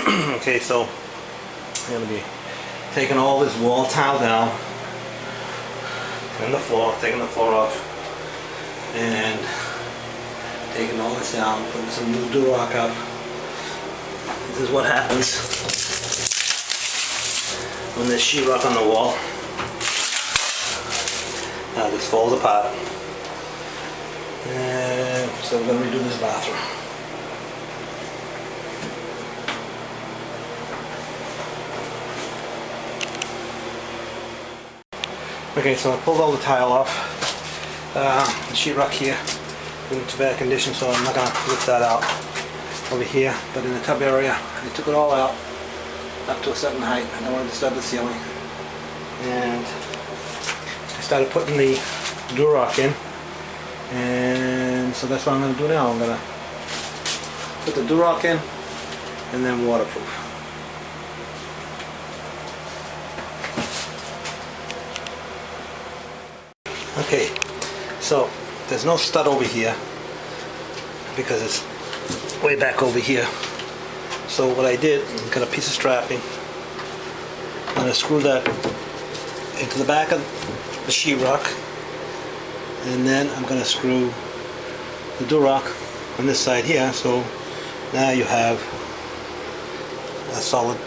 Okay, so I'm going to be taking all this wall tile down, taking the floor off, and taking all this down, putting some new Durock up. This is what happens when there's sheetrock on the wall. Now this falls apart. And so we're going to redo this bathroom. Okay, so I pulled all the tile off. The sheetrock here in too bad condition, so I'm not going to lift that out over here. But in the tub area, I took it all out up to a certain height. I don't want to disturb the ceiling. And I started putting the Durock in. And so that's what I'm going to do now. I'm going to put the Durock in and then waterproof. Okay, so there's no stud over here because it's way back over here. So what I did, I got a piece of strapping. I'm going to screw that into the back of the sheetrock, and then I'm going to screw the Durock on this side here. So now you have a solid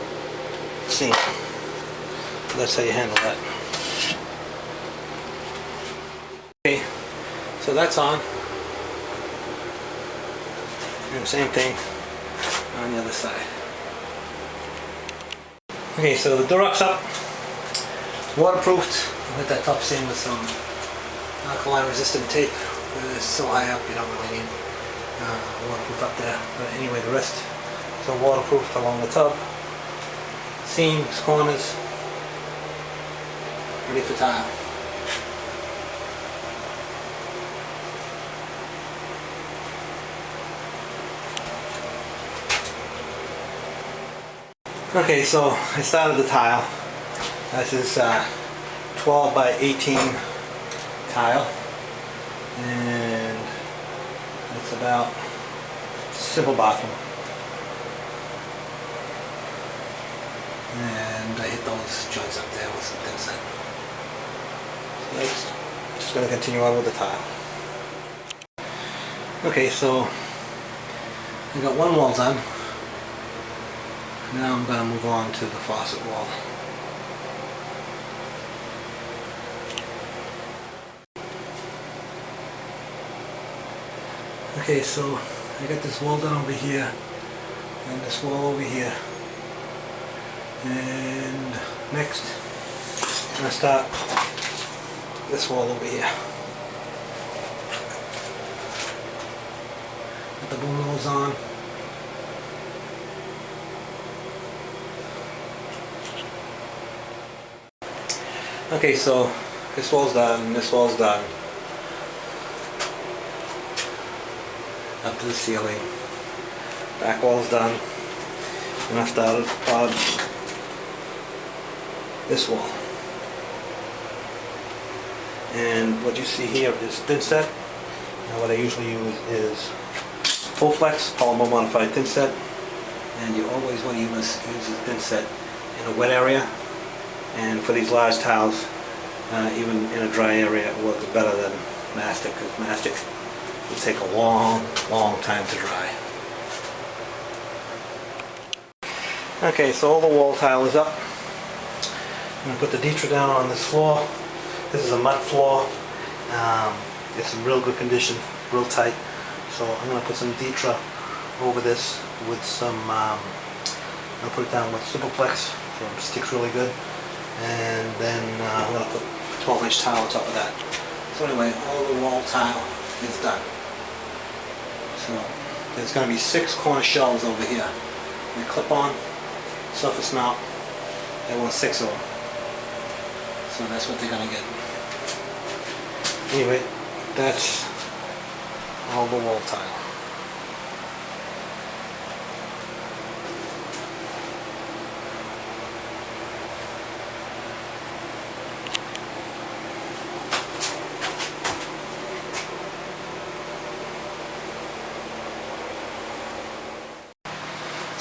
seam. So that's how you handle that. Okay, so that's on, and same thing on the other side. Okay, so the Durock's up, waterproofed. I'll hit that top seam with some alkaline resistant tape. It's so high up you don't really need waterproof up there, but anyway, the rest is waterproofed along the tub, seams, corners, ready for tile. Okay, so I started the tile. This is 12 by 18 tile, and it's about simple bathroom. And I hit those joints up there with some thin set. So that's just going to continue on with the tile. Okay, so I got one wall done. Now I'm going to move on to the faucet wall. Okay, so I got this wall done over here, and this wall over here. And next, I'm going to start this wall over here. Put the boom rolls on. Okay, so this wall's done, this wall's done. Up to the ceiling. Back wall's done. And I started on this wall. And what you see here is thin set. Now what I usually use is full flex, polymer modified thin set. And you always want to use a thin set in a wet area. And for these large tiles, even in a dry area, it works better than mastic, because mastic will take a long time to dry. Okay, so all the wall tile is up. I'm going to put the Ditra down on this floor. This is a mud floor. It's in real good condition, real tight. So I'm going to put some Ditra over this with some, I'm going to put it down with Superplex, so it sticks really good. And then I'm going to put 12-inch tile on top of that. So anyway, all the wall tile is done. So there's going to be 6 corner shelves over here. They clip on, surface mount. They want 6 of them. So that's what they're going to get. Anyway, that's all the wall tile.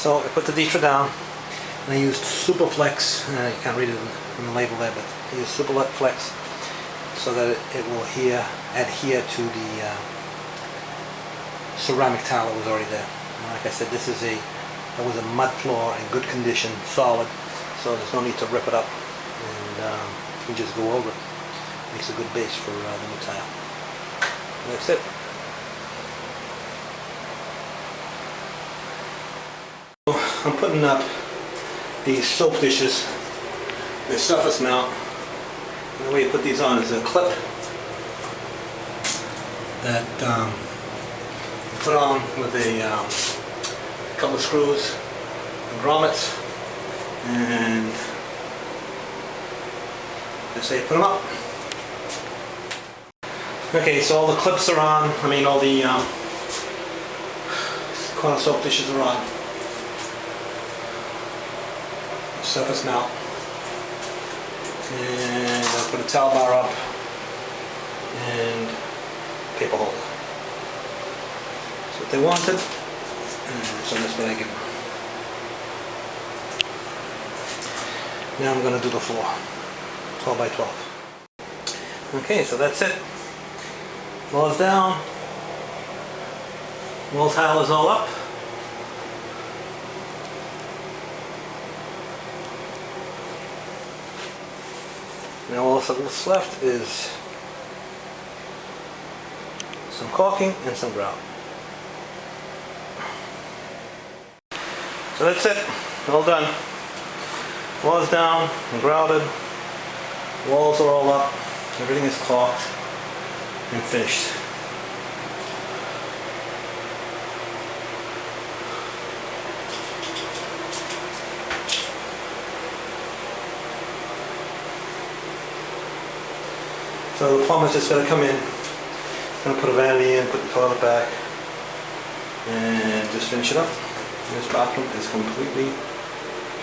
So I put the Ditra down, and I used Superflex. You can't read it in the label there, but I used Superflex so that it will adhere to the ceramic tile that was already there. And like I said, that was a mud floor in good condition, solid, so there's no need to rip it up, and you can just go over it. Makes a good base for the new tile. And that's it. I'm putting up these soap dishes. They're surface mount. And the way you put these on is a clip that you put on with a couple of screws and grommets, and just say put them up. Okay, so all the clips are on. I mean, all the corner soap dishes are on. Surface mount, and I'll put a towel bar up and paper holder. That's what they wanted, and so that's what I give them. Now I'm going to do the floor, 12 by 12. Okay, so that's it. Floor's down, wall tile is all up. Now all that's left is some caulking and some grout. So that's it, all done. Floor's down and grouted, walls are all up, everything is caulked and finished. So the plumber's just going to come in, going to put a vanity in, put the toilet back, and just finish it up. And this bathroom is completely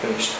finished.